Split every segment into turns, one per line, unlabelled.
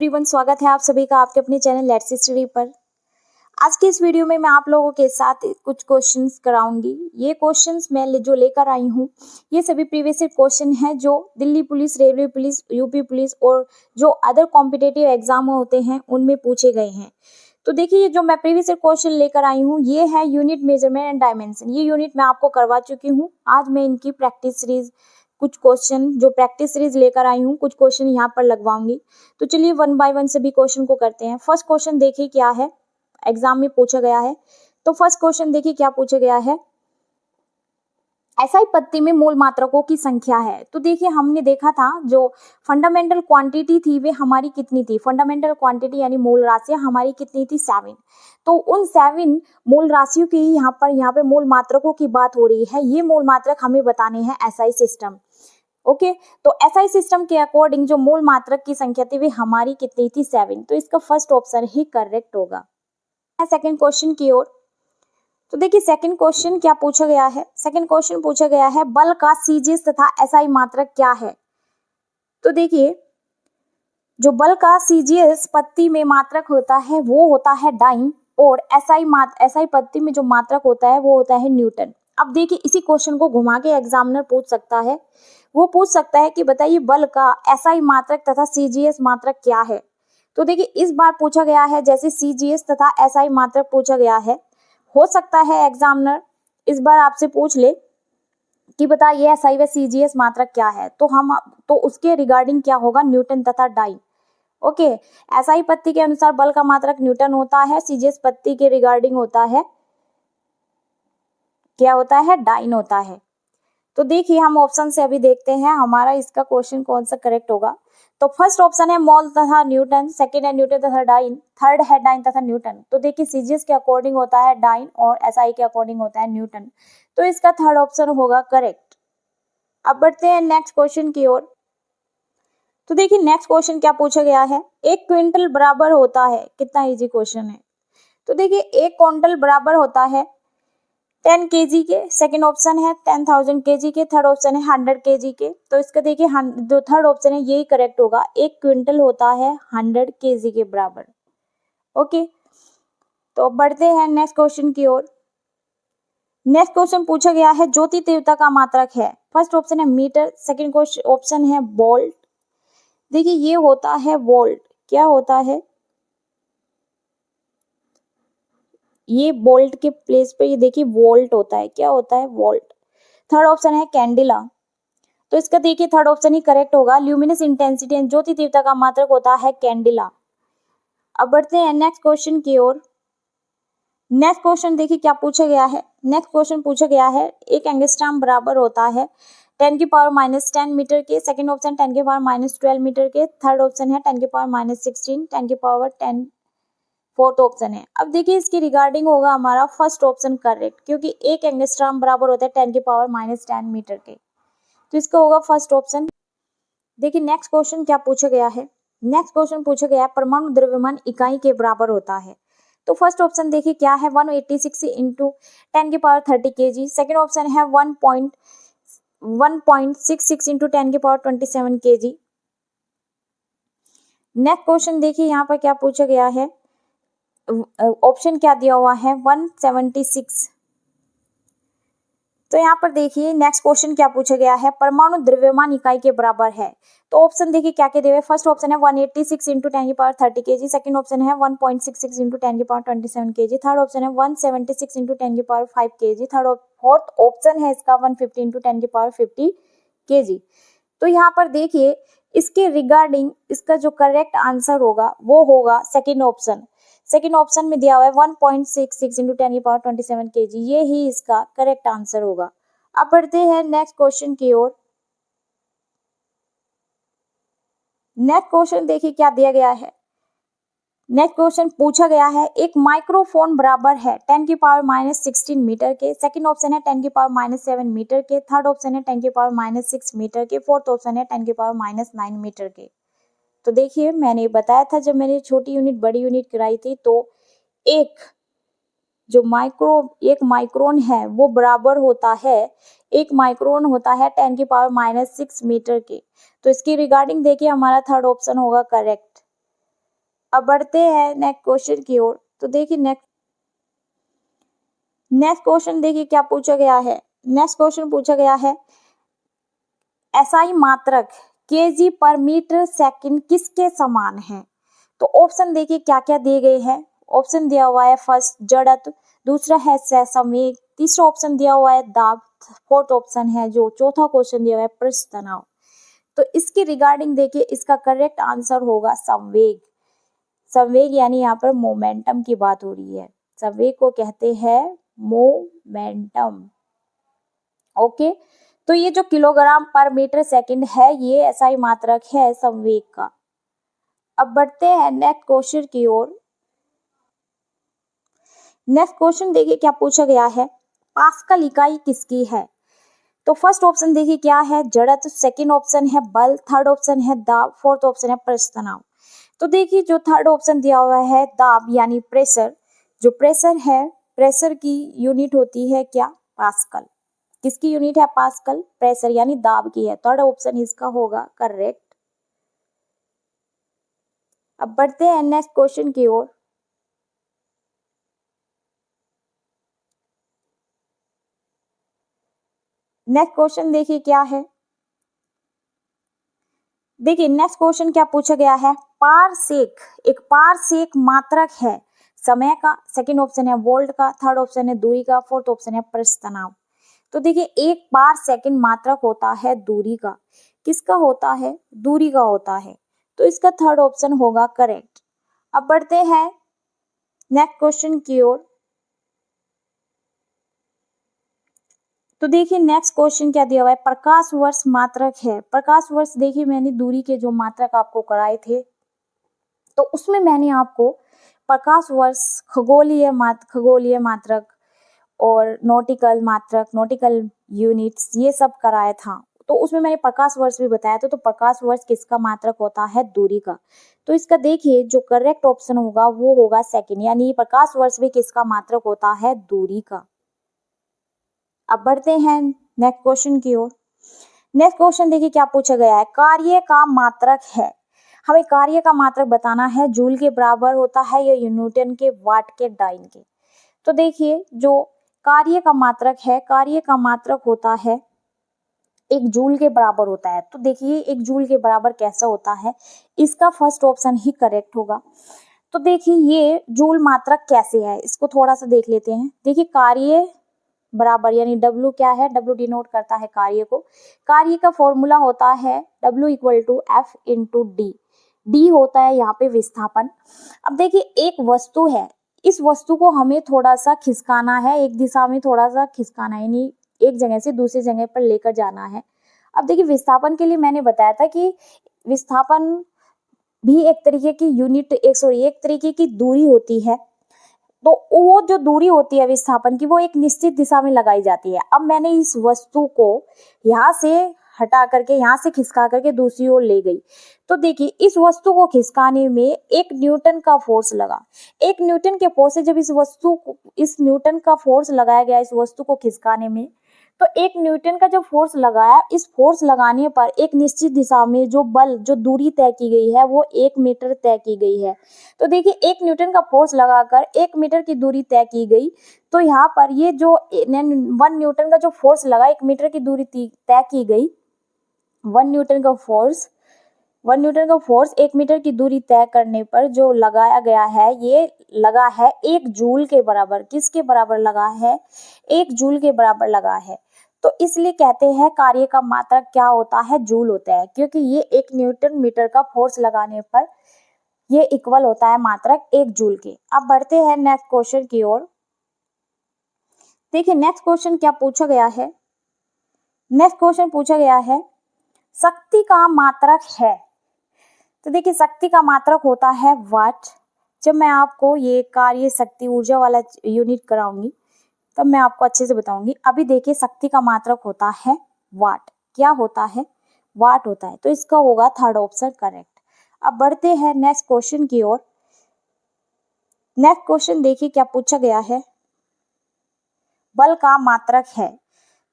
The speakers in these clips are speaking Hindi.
एवरीवन, स्वागत है आप सभी का आपके अपने चैनल लेट्स स्टडी पर। आज की इस वीडियो में मैं आप लोगों के साथ कुछ क्वेश्चंस कराऊंगी। ये क्वेश्चंस मैं जो लेकर आई हूँ ये सभी प्रीवियस क्वेश्चन हैं जो Delhi police, railway police, UP police और जो अदर कॉम्पिटिटिव एग्जाम होते हैं उनमें पूछे गए हैं। तो देखिए, ये जो मैं प्रीवियस क्वेश्चन लेकर आई हूँ ये है यूनिट, मेजरमेंट एंड डायमेंशन। ये यूनिट मैं आपको करवा चुकी हूँ। आज मैं इनकी प्रैक्टिस सीरीज, कुछ क्वेश्चन जो प्रैक्टिस सीरीज लेकर आई हूँ, कुछ क्वेश्चन यहाँ पर लगवाऊंगी। तो चलिए वन बाय वन सभी क्वेश्चन को करते हैं। फर्स्ट क्वेश्चन देखिए क्या है, एग्जाम में पूछा गया है। तो फर्स्ट क्वेश्चन देखिए क्या पूछा गया है, एसआई पत्ती में मूल मात्रकों की संख्या है। तो देखिए, हमने देखा था जो फंडामेंटल क्वांटिटी थी वे हमारी कितनी थी, फंडामेंटल क्वांटिटी यानी मूल राशियां हमारी कितनी थी, 7। तो उन 7 मूल राशियों की यहाँ पे मूल मात्रकों की बात हो रही है। ये मूल मात्रक हमें बताने हैं एसआई सिस्टम। ओके, तो एसआई सिस्टम के अकॉर्डिंग जो मूल मात्रक की संख्या थी वे हमारी कितनी थी, 7। तो इसका फर्स्ट ऑप्शन ही करेक्ट होगा। सेकंड क्वेश्चन की ओर। तो देखिए सेकंड क्वेश्चन क्या पूछा गया है। सेकंड क्वेश्चन पूछा गया है बल का सीजीएस तथा एसआई मात्रक क्या है। तो देखिए, जो बल का सीजीएस पत्ती में मात्रक होता है वो होता है डाइन, और एसआई पत्ती में जो मात्रक होता है वो होता है न्यूटन। अब देखिए, इसी क्वेश्चन को घुमा के एग्जामिनर पूछ सकता है। वो पूछ सकता है कि बताइए बल का एसआई मात्रक तथा सीजीएस मात्रक क्या है। तो देखिए, इस बार पूछा गया है जैसे सीजीएस तथा एसआई मात्रक पूछा गया है। हो सकता है एग्जामिनर इस बार आपसे पूछ ले कि बताइए एसआई व सीजीएस मात्रक क्या है। तो उसके रिगार्डिंग क्या होगा, न्यूटन तथा डाइन। ओके, एसआई पत्ती के अनुसार बल का मात्रक न्यूटन होता है, सीजीएस पत्ती के रिगार्डिंग होता है, क्या होता है, डाइन होता है। तो देखिए, हम ऑप्शन से अभी देखते हैं हमारा इसका क्वेश्चन कौन सा करेक्ट होगा। तो फर्स्ट ऑप्शन है मोल तथा न्यूटन, सेकंड है न्यूटन तथा डाइन, थर्ड है डाइन तथा न्यूटन। तो देखिए, सीजीएस के अकॉर्डिंग होता है डाइन और एसआई के अकॉर्डिंग होता है न्यूटन। तो इसका थर्ड ऑप्शन होगा करेक्ट। अब बढ़ते हैं नेक्स्ट क्वेश्चन की ओर। तो देखिए, नेक्स्ट क्वेश्चन क्या पूछा गया है, एक क्विंटल बराबर होता है, कितना इजी क्वेश्चन है। तो देखिए, एक क्विंटल बराबर होता है 10 केजी के, सेकंड ऑप्शन है 10,000 केजी के, थर्ड ऑप्शन है 100 केजी के। तो इसका देखिए जो थर्ड ऑप्शन है यही करेक्ट होगा, एक क्विंटल होता है 100 केजी के बराबर। ओके, तो बढ़ते हैं नेक्स्ट क्वेश्चन की ओर। नेक्स्ट क्वेश्चन पूछा गया है ज्योति तीव्रता का मात्रक है। फर्स्ट ऑप्शन है मीटर, सेकंड क्वेश्चन ऑप्शन है वोल्ट। देखिए, ये होता है वोल्ट, क्या होता है, ये वोल्ट के प्लेस पे ये देखिए वोल्ट होता है, क्या होता है, वोल्ट। थर्ड ऑप्शन है कैंडिला। तो इसका देखिए थर्ड ऑप्शन ही करेक्ट होगा, ल्यूमिनस इंटेंसिटी एंड ज्योति तीव्रता का मात्रक होता है कैंडिला। अब बढ़ते हैं नेक्स्ट क्वेश्चन की ओर। नेक्स्ट क्वेश्चन देखिए क्या पूछा गया है। नेक्स्ट क्वेश्चन पूछा गया है एक एंगस्ट्रॉम बराबर होता है 10⁻⁻10 मीटर के, सेकंड ऑप्शन 10⁻⁻12 मीटर के, थर्ड ऑप्शन है 10⁻⁻16, 10⁻10 फोर्थ ऑप्शन है। अब देखिए, इसकी रिगार्डिंग होगा हमारा फर्स्ट ऑप्शन करेक्ट, क्योंकि एक एंगस्ट्रॉम बराबर होता है 10⁻⁻10 मीटर के। तो इसका होगा फर्स्ट ऑप्शन। देखिए, नेक्स्ट क्वेश्चन क्या पूछा गया है। नेक्स्ट क्वेश्चन पूछा गया है परमाणु द्रव्यमान इकाई के बराबर होता है। तो फर्स्ट ऑप्शन देखिए क्या है, 186 इंटू 10⁻30 kg, सेकेंड ऑप्शन है 1.66 इंटू 10⁻27 kg। नेक्स्ट क्वेश्चन देखिए यहाँ पर क्या पूछा गया है, ऑप्शन क्या दिया हुआ है, 176। तो यहाँ पर देखिए नेक्स्ट क्वेश्चन क्या पूछा गया है, परमाणु द्रव्यमान इकाई के बराबर है। तो ऑप्शन देखिए क्या क्या दिए हुए, फर्स्ट ऑप्शन है 186 इंटू 10⁻30 kg, सेकंड ऑप्शन है 1.66 इंटू 10⁻27 kg, थर्ड ऑप्शन है 176 इंटू 10⁻5 kg, फोर्थ ऑप्शन है इसका 150 इंटू 10⁻50 kg। तो यहाँ पर देखिए इसके रिगार्डिंग इसका जो करेक्ट आंसर होगा वो होगा सेकेंड ऑप्शन। सेकेंड ऑप्शन में दिया हुआ है 1.66 इंटू 10⁻27 kg, ये ही इसका करेक्ट आंसर होगा। अब बढ़ते हैं नेक्स्ट क्वेश्चन की ओर। नेक्स्ट क्वेश्चन देखिए क्या दिया गया है। नेक्स्ट क्वेश्चन पूछा गया है एक माइक्रोफोन बराबर है 10⁻16 मीटर के, सेकंड ऑप्शन है 10⁻7 मीटर के, थर्ड ऑप्शन है 10⁻6 मीटर के, फोर्थ ऑप्शन है 10⁻9 मीटर के। तो देखिए, मैंने बताया था जब मैंने छोटी यूनिट बड़ी यूनिट कराई थी, तो एक माइक्रोन है वो बराबर होता है, एक माइक्रोन होता है 10⁻6 मीटर के। तो इसकी रिगार्डिंग देखिए हमारा थर्ड ऑप्शन होगा करेक्ट। अब बढ़ते हैं नेक्स्ट क्वेश्चन की ओर। तो देखिए नेक्स्ट क्वेश्चन देखिए क्या पूछा गया है। नेक्स्ट क्वेश्चन पूछा गया है एसआई मात्रक केजी पर मीटर सेकंड किसके समान है। तो ऑप्शन देखिए क्या क्या दिए गए हैं। ऑप्शन दिया हुआ है फर्स्ट जड़त्व, दूसरा है संवेग, तीसरा ऑप्शन दिया हुआ है दाब, फोर्थ ऑप्शन है जो चौथा क्वेश्चन दिया हुआ है पृष्ठ तनाव। तो इसके रिगार्डिंग देखिए इसका करेक्ट आंसर होगा संवेग। संवेग यानी यहाँ पर मोमेंटम की बात हो रही है। संवेग को कहते हैं मोमेंटम। ओके, तो ये जो किलोग्राम पर मीटर सेकंड है ये एसआई मात्रक है संवेग का। अब बढ़ते हैं नेक्स्ट क्वेश्चन की ओर। नेक्स्ट क्वेश्चन देखिए क्या पूछा गया है पास्कल इकाई किसकी है। तो फर्स्ट ऑप्शन देखिए क्या है जड़त्व, सेकंड ऑप्शन है बल, थर्ड ऑप्शन है दाब, फोर्थ ऑप्शन है पृष्ठ तनाव। तो देखिए जो थर्ड ऑप्शन दिया हुआ है दाब यानी प्रेशर, जो प्रेशर है प्रेशर की यूनिट होती है क्या पास्कल। किसकी यूनिट है पास्कल, प्रेशर यानी दाब की है। थर्ड ऑप्शन इसका होगा करेक्ट। अब बढ़ते हैं नेक्स्ट क्वेश्चन की ओर। नेक्स्ट क्वेश्चन देखिए क्या है। देखिए नेक्स्ट क्वेश्चन क्या पूछा गया है पारसेक, एक पारसेक मात्रक है समय का, सेकंड ऑप्शन है वोल्ट का, थर्ड ऑप्शन है दूरी का, फोर्थ ऑप्शन है पृष्ठ तनाव। तो देखिए एक पार सेकंड मात्रक होता है दूरी का। किसका होता है, दूरी का होता है। तो इसका थर्ड ऑप्शन होगा करेक्ट। अब बढ़ते हैं नेक्स्ट क्वेश्चन की ओर। तो देखिए नेक्स्ट क्वेश्चन क्या दिया हुआ है प्रकाश वर्ष मात्रक है। प्रकाश वर्ष देखिए मैंने दूरी के जो मात्रक आपको कराए थे तो उसमें मैंने आपको प्रकाश वर्ष, खगोलीय मात्रक और नॉटिकल मात्रक, नॉटिकल यूनिट्स ये सब कराया था। तो उसमें मैंने प्रकाश वर्ष भी बताया था। तो प्रकाश वर्ष किसका मात्रक होता है, दूरी का। तो इसका देखिए जो करेक्ट ऑप्शन होगा वो होगा सेकंड, यानी प्रकाश वर्ष भी किसका मात्रक होता है, दूरी का। अब बढ़ते हैं नेक्स्ट क्वेश्चन की ओर। नेक्स्ट क्वेश्चन देखिए क्या पूछा गया है कार्य का मात्रक है। हमें कार्य का मात्रक बताना है, जूल के बराबर होता है या न्यूटन के, वाट के, डाइन के। तो देखिए जो कार्य का मात्रक है, कार्य का मात्रक होता है एक जूल के बराबर होता है। तो देखिए एक जूल के बराबर कैसा होता है, इसका फर्स्ट ऑप्शन ही करेक्ट होगा। तो देखिए ये जूल मात्रक कैसे है इसको थोड़ा सा देख लेते हैं। देखिए कार्य बराबर यानी W क्या है, W डिनोट करता है कार्य को। कार्य का फॉर्मूला होता है W equal to F into D. D होता है यहाँ पे विस्थापन। अब देखिए एक वस्तु है, इस वस्तु को हमें थोड़ा सा खिसकाना है, एक दिशा में थोड़ा सा खिसकाना है, यानी एक जगह से दूसरी जगह पर लेकर जाना है। अब देखिए विस्थापन के लिए मैंने बताया था कि विस्थापन भी एक तरीके की यूनिट, एक तरीके की दूरी होती है। तो वो जो दूरी होती है विस्थापन की वो एक निश्चित दिशा में लगाई जाती है। अब मैंने इस वस्तु को यहाँ से हटा करके, यहाँ से खिसका करके दूसरी ओर ले गई। तो देखिए इस वस्तु को खिसकाने में एक न्यूटन का फोर्स लगा। एक न्यूटन के फोर्स से जब इस न्यूटन का फोर्स लगाया गया इस वस्तु को खिसकाने में, तो एक न्यूटन का जो फोर्स लगाया, इस फोर्स लगाने पर एक निश्चित दिशा में जो बल, जो दूरी तय की गई है वो 1 मीटर तय की गई है। तो देखिए 1 न्यूटन का फोर्स लगाकर 1 मीटर की दूरी तय की गई। तो यहाँ पर ये जो 1 न्यूटन का जो फोर्स लगा, 1 मीटर की दूरी तय की गई, 1 न्यूटन का फोर्स 1 मीटर की दूरी तय करने पर जो लगाया गया है ये लगा है 1 जूल के बराबर। किसके बराबर लगा है, 1 जूल के बराबर लगा है। तो इसलिए कहते हैं कार्य का मात्रक क्या होता है, जूल होता है, क्योंकि ये 1 न्यूटन मीटर का फोर्स लगाने पर ये इक्वल होता है मात्रक 1 जूल के। अब बढ़ते हैं नेक्स्ट क्वेश्चन की ओर। देखिए नेक्स्ट क्वेश्चन क्या पूछा गया है। नेक्स्ट क्वेश्चन पूछा गया है शक्ति का मात्रक है। तो देखिए शक्ति का मात्रक होता है वाट। जब मैं आपको ये कार्य शक्ति ऊर्जा वाला यूनिट कराऊंगी तब मैं आपको अच्छे से बताऊंगी। अभी देखिए शक्ति का मात्रक होता है वाट। क्या होता है, वाट होता है। तो इसका होगा थर्ड ऑप्शन करेक्ट। अब बढ़ते हैं नेक्स्ट क्वेश्चन की ओर। नेक्स्ट क्वेश्चन देखिए क्या पूछा गया है बल का मात्रक है।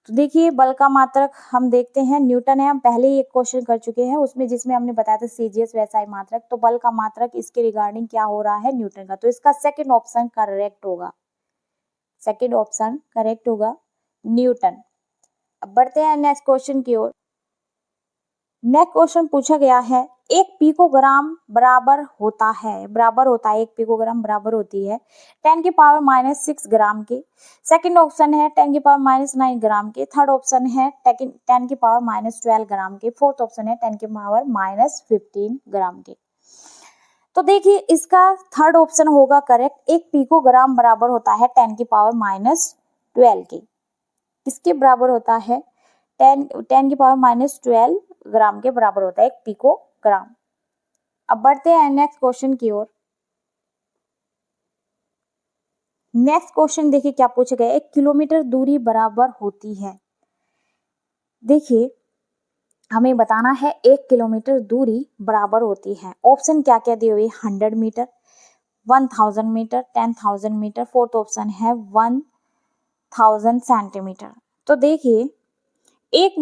तो देखिए बल का मात्रक हम देखते हैं न्यूटन है, हम पहले ही एक क्वेश्चन कर चुके हैं उसमें जिसमें हमने बताया था सीजीएस वैसा मात्रक। तो बल का मात्रक इसके रिगार्डिंग क्या हो रहा है, न्यूटन का। तो इसका सेकंड ऑप्शन करेक्ट होगा, सेकंड ऑप्शन करेक्ट होगा न्यूटन। अब बढ़ते हैं नेक्स्ट क्वेश्चन की ओर। नेक्स्ट क्वेश्चन पूछा गया है एक पिकोग्राम बराबर होता है, एक पिकोग्राम बराबर होती है 10⁻⁻6 ग्राम के। सेकंड ऑप्शन है 10⁻⁻9 ग्राम के। थर्ड ऑप्शन है 10⁻12 ग्राम के। फोर्थ ऑप्शन है 10⁻15 ग्राम के। तो देखिए इसका थर्ड ऑप्शन होगा करेक्ट, एक पिकोग्राम बराबर होता है 10⁻12 के। किसके बराबर होता है, 10⁻12 ग्राम के बराबर होता है एक पिकोग्राम। अब बढ़ते हैं नेक्स्ट क्वेश्चन की ओर। नेक्स्ट क्वेश्चन देखिए क्या पूछा गया, 1 किलोमीटर दूरी बराबर होती है। देखिए हमें बताना है 1 किलोमीटर दूरी बराबर होती है। ऑप्शन क्या क्या दिए हुए, 100 metre, 1000 metre, 10,000 metre. Fourth option है 1000 सेंटीमीटर। तो देखिए 1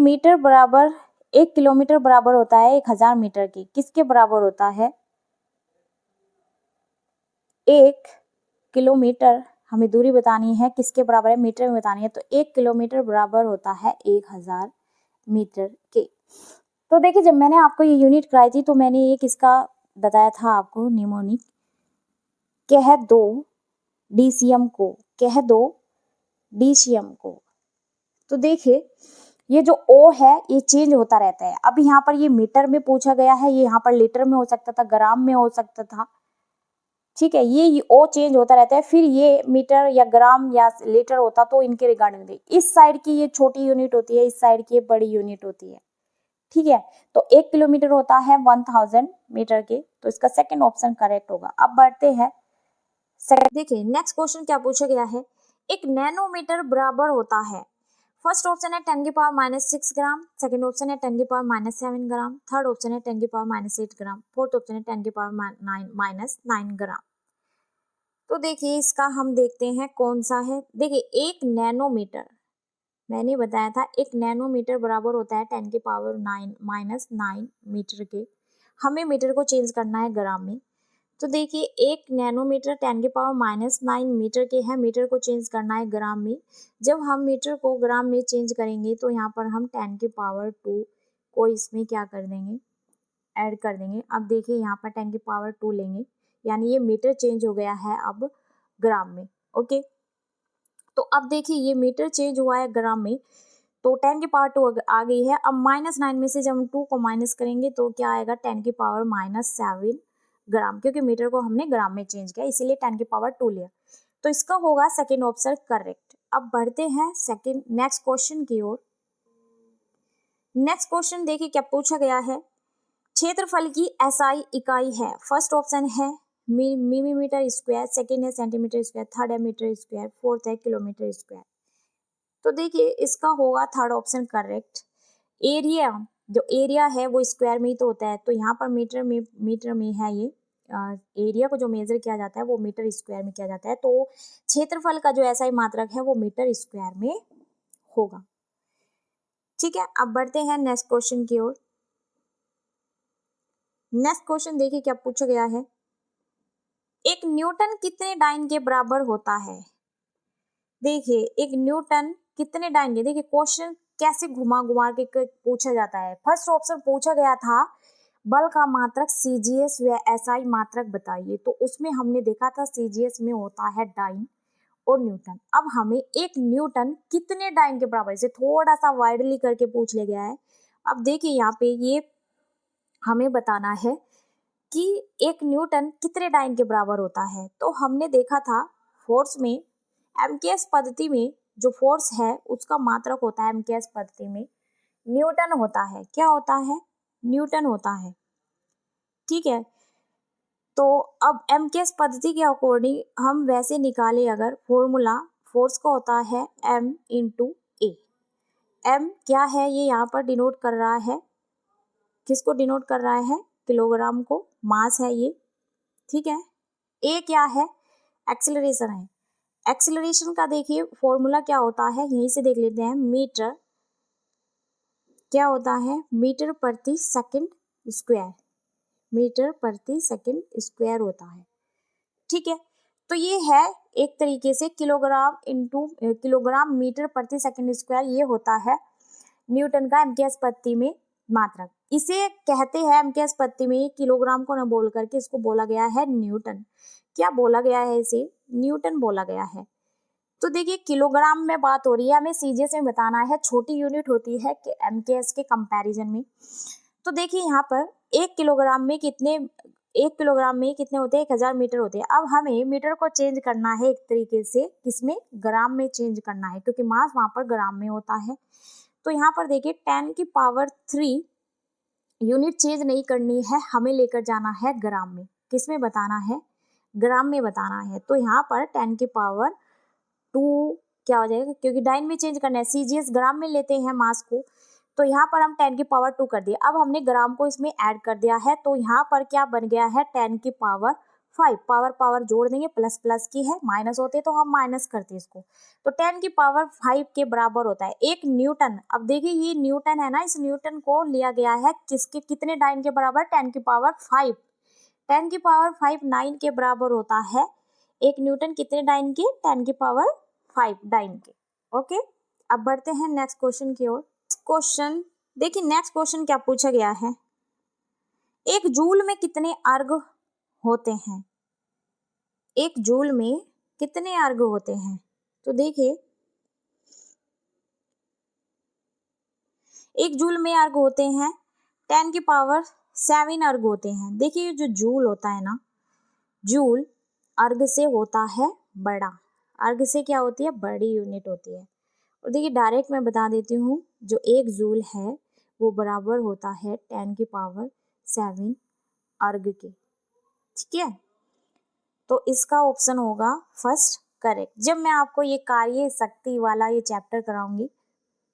किलोमीटर बराबर होता है 1000 मीटर की। किसके बराबर होता है, 1 किलोमीटर हमें दूरी बतानी है किसके बराबर है, मीटर में बतानी है। तो 1 किलोमीटर बराबर होता है 1000 मीटर के। तो देखिए जब मैंने आपको ये यूनिट कराई थी तो मैंने एक इसका बताया था आपको निमोनिक, कह दो डीसीएम को, कह दो डीसीएम को। तो देखिए ये जो ओ है ये चेंज होता रहता है। अब यहाँ पर ये मीटर में पूछा गया है, ये यहाँ पर लीटर में हो सकता था, ग्राम में हो सकता था, ठीक है। ये ओ चेंज होता रहता है। फिर ये मीटर या ग्राम या लीटर होता तो इनके रिगार्डिंग थी। इस साइड की ये छोटी यूनिट होती है, इस साइड की ये बड़ी यूनिट होती है, ठीक है। तो 1 किलोमीटर होता है 1000 मीटर के। तो इसका सेकंड ऑप्शन करेक्ट होगा। अब बढ़ते हैं देखिए नेक्स्ट क्वेश्चन क्या पूछा गया है, एक नैनोमीटर बराबर होता है। फर्स्ट ऑप्शन है 10⁻⁻6 ग्राम, सेकंड ऑप्शन है 10⁻⁻7 ग्राम, थर्ड ऑप्शन है 10⁻⁻8 ग्राम, फोर्थ ऑप्शन है 10⁻⁻9 ग्राम। तो देखिए इसका हम देखते हैं कौन सा है। देखिए एक नैनोमीटर, मैंने बताया था एक नैनोमीटर बराबर होता है 10⁻⁻9 मीटर के। हमें मीटर को चेंज करना है ग्राम में। तो देखिए एक नैनोमीटर 10⁻⁻9 मीटर के है, मीटर को चेंज करना है ग्राम में। जब हम मीटर को ग्राम में चेंज करेंगे तो यहाँ पर हम 10⁻2 को इसमें क्या कर देंगे, ऐड कर देंगे। अब देखिए यहाँ पर 10⁻2 लेंगे, यानी ये मीटर चेंज हो गया है अब ग्राम में। ओके, तो अब देखिए ये मीटर चेंज हुआ है ग्राम में, तो 10⁻2 आ गई है। अब -9 में से जब हम 2 को माइनस करेंगे तो क्या आएगा, 10⁻7 ग्राम, क्योंकि मीटर को हमने ग्राम में चेंज किया इसीलिए 10⁻2 लिया। तो इसका होगा सेकेंड ऑप्शन करेक्ट। अब बढ़ते हैं सेकेंड नेक्स्ट क्वेश्चन की ओर। नेक्स्ट क्वेश्चन देखिए क्या पूछा गया है, क्षेत्रफल की एसआई इकाई है। फर्स्ट ऑप्शन है मिलीमीटर स्क्वायर, सेकेंड है सेंटीमीटर स्क्वायर, थर्ड है मीटर स्क्वायर, फोर्थ है किलोमीटर स्क्वायर। तो देखिए इसका होगा थर्ड ऑप्शन करेक्ट। एरिया, जो एरिया है वो स्क्वायर में ही तो होता है, तो यहाँ पर मीटर में है ये। एरिया को जो मेजर किया जाता है वो मीटर स्क्वायर में किया जाता है, तो क्षेत्रफल का जो ऐसा ही मात्रक है वो मीटर स्क्वायर में होगा, ठीक है। अब बढ़ते हैं नेक्स्ट क्वेश्चन की ओर। नेक्स्ट क्वेश्चन देखिए क्या पूछा गया है, एक न्यूटन कितने डाइन के बराबर होता है। देखिए एक न्यूटन कितने डाइन के, देखिए क्वेश्चन कैसे घुमा घुमा के पूछा जाता है। फर्स्ट ऑप्शन पूछा गया था बल का मात्रक सीजीएस व एसआई मात्रक बताइए, तो उसमें हमने देखा था सीजीएस में होता है डाइन और न्यूटन। अब हमें एक न्यूटन कितने डाइन के बराबर, इसे थोड़ा सा वाइडली करके पूछ लिया गया है। अब देखिए यहाँ पे ये हमें बताना है कि एक न्यूटन कितने डाइन के बराबर होता है। तो हमने देखा था फोर्स में एमकेएस पद्धति में जो फोर्स है उसका मात्रक होता है एमकेएस पद्धति में न्यूटन होता है। क्या होता है, न्यूटन होता है, ठीक है। तो अब एमकेएस पद्धति के अकॉर्डिंग हम वैसे निकाले अगर फॉर्मूला, फोर्स का होता है m इंटू ए। एम क्या है, ये यहाँ पर डिनोट कर रहा है, किसको डिनोट कर रहा है, किलोग्राम को, मास है ये, ठीक है। ए क्या है, एक्सेलरेशन है, एक्सेलरेशन का देखिए फॉर्मूला क्या होता है, यहीं से देख लेते हैं। मीटर क्या होता है, मीटर प्रति सेकंड स्क्वायर, मीटर प्रति सेकंड स्क्वायर होता है। ठीक है, तो ये है एक तरीके से किलोग्राम इंटू किलोग्राम मीटर प्रति सेकंड स्क्वायर, ये होता है न्यूटन का एमकेएस पत्ती में मात्रक। इसे कहते हैं एमकेएस पत्ती में, किलोग्राम को न बोल करके इसको बोला गया है न्यूटन। क्या बोला गया है, इसे न्यूटन बोला गया है। तो देखिए किलोग्राम में बात हो रही है, हमें सीजीएस में बताना है, छोटी यूनिट होती है कि एमकेएस के कंपैरिजन में। तो देखिए यहाँ पर 1 किलोग्राम में कितने होते हैं, 1000 मीटर होते हैं। अब हमें मीटर को चेंज करना है एक तरीके से, किसमें, ग्राम में चेंज करना है, क्योंकि मास वहां पर ग्राम में होता है। तो यहाँ पर देखिए 10⁻³ यूनिट चेंज नहीं करनी है, हमें लेकर जाना है ग्राम में। किसमें बताना है, ग्राम में बताना है। तो यहाँ पर 10⁻² क्या हो जाएगा, क्योंकि डाइन में चेंज करना है, सीजीएस ग्राम में लेते हैं मास को, तो यहाँ पर हम 10⁻² कर दिया। अब हमने ग्राम को इसमें ऐड कर दिया है, तो यहाँ पर क्या बन गया है, 10⁵ पावर जोड़ देंगे, प्लस प्लस की है, माइनस होते तो हम माइनस करते इसको, तो 10⁵ के बराबर होता है 1 न्यूटन। अब देखिए ये न्यूटन है ना, इस न्यूटन को लिया गया है किसके, कितने डाइन के बराबर, 10⁵ 9 के बराबर होता है 1 न्यूटन, कितने डाइन के, 10⁵ डाइन के। ओके, अब बढ़ते हैं नेक्स्ट क्वेश्चन की ओर। क्वेश्चन देखिए, नेक्स्ट क्वेश्चन क्या पूछा गया है, 1 जूल में कितने अर्ग होते हैं, 1 जूल में कितने अर्ग होते हैं। तो देखिए 1 जूल में अर्ग होते हैं 10⁷ अर्ग होते हैं। देखिए जो जूल होता है ना, जूल अर्ग से होता है बड़ा, अर्ग से क्या होती है, बड़ी यूनिट होती है। और देखिए डायरेक्ट मैं बता देती हूँ, जो 1 जूल है वो बराबर होता है 10⁷ अर्ग के। ठीक है, तो इसका ऑप्शन होगा फर्स्ट करेक्ट। जब मैं आपको ये कार्य शक्ति वाला ये चैप्टर कराऊंगी,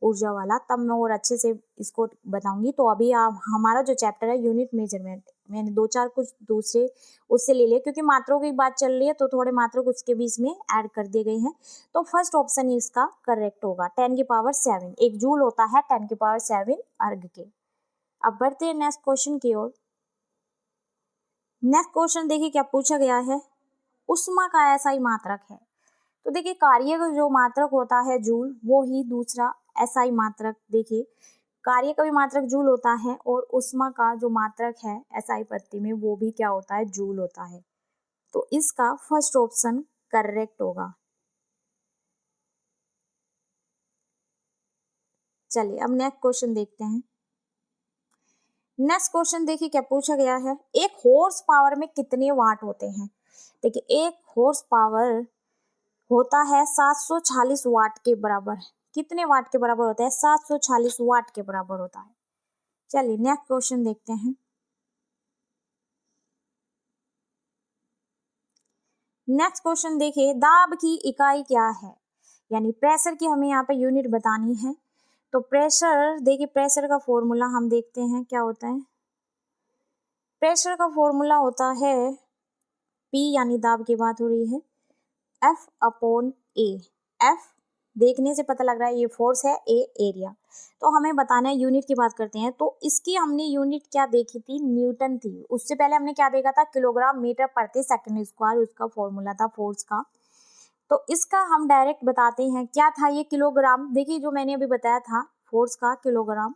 ऊर्जा वाला, तब मैं और अच्छे से इसको बताऊंगी। तो अभी हमारा जो चैप्टर है यूनिट मेजरमेंट, मैंने 2-4 कुछ दूसरे उससे ले लिए, क्योंकि मात्रों की बात चल रही है तो थोड़े मात्रों उसके बीच में ऐड कर दिए गए हैं। तो फर्स्ट ऑप्शन इसका करेक्ट होगा, 10⁷ 1 जूल होता है 10⁷ अर्ग के। अब बढ़ते हैं नेक्स्ट क्वेश्चन की ओर। नेक्स्ट क्वेश्चन देखिए क्या पूछा गया है, उष्मा का एसआई मात्रक है। तो देखिए कार्य का जो मात्रक होता है जूल, वो ही दूसरा एसआई मात्रक, देखिए कार्य का भी मात्रक जूल होता है और उष्मा का जो मात्रक है एसआई पत्ती में वो भी क्या होता है, जूल होता है। तो इसका फर्स्ट ऑप्शन करेक्ट होगा। चलिए अब नेक्स्ट क्वेश्चन देखते हैं। नेक्स्ट क्वेश्चन देखिए क्या पूछा गया है, 1 हॉर्स पावर में कितने वाट होते हैं। देखिए 1 हॉर्स पावर होता है 740 वाट के बराबर। कितने वाट के बराबर होता है, 740 वाट के बराबर होता है। चलिए नेक्स्ट क्वेश्चन देखते हैं। नेक्स्ट क्वेश्चन देखिए, दाब की इकाई क्या है, यानी प्रेशर की हमें यहाँ पे यूनिट बतानी है। तो प्रेशर देखिए, प्रेशर का फॉर्मूला हम देखते हैं क्या होता है। प्रेशर का फॉर्मूला होता है P, यानी दाब की बात हो रही है, F/A। F देखने से पता लग रहा है ये फोर्स है, A एरिया। तो हमें बताना है, यूनिट की बात करते हैं। तो इसकी हमने यूनिट क्या देखी थी, न्यूटन थी। उससे पहले हमने क्या देखा था, किलोग्राम मीटर प्रति सेकंड स्क्वायर, उसका फॉर्मूला था फोर्स का। तो इसका हम डायरेक्ट बताते हैं, क्या था ये किलोग्राम। देखिए जो मैंने अभी बताया था फोर्स का, किलोग्राम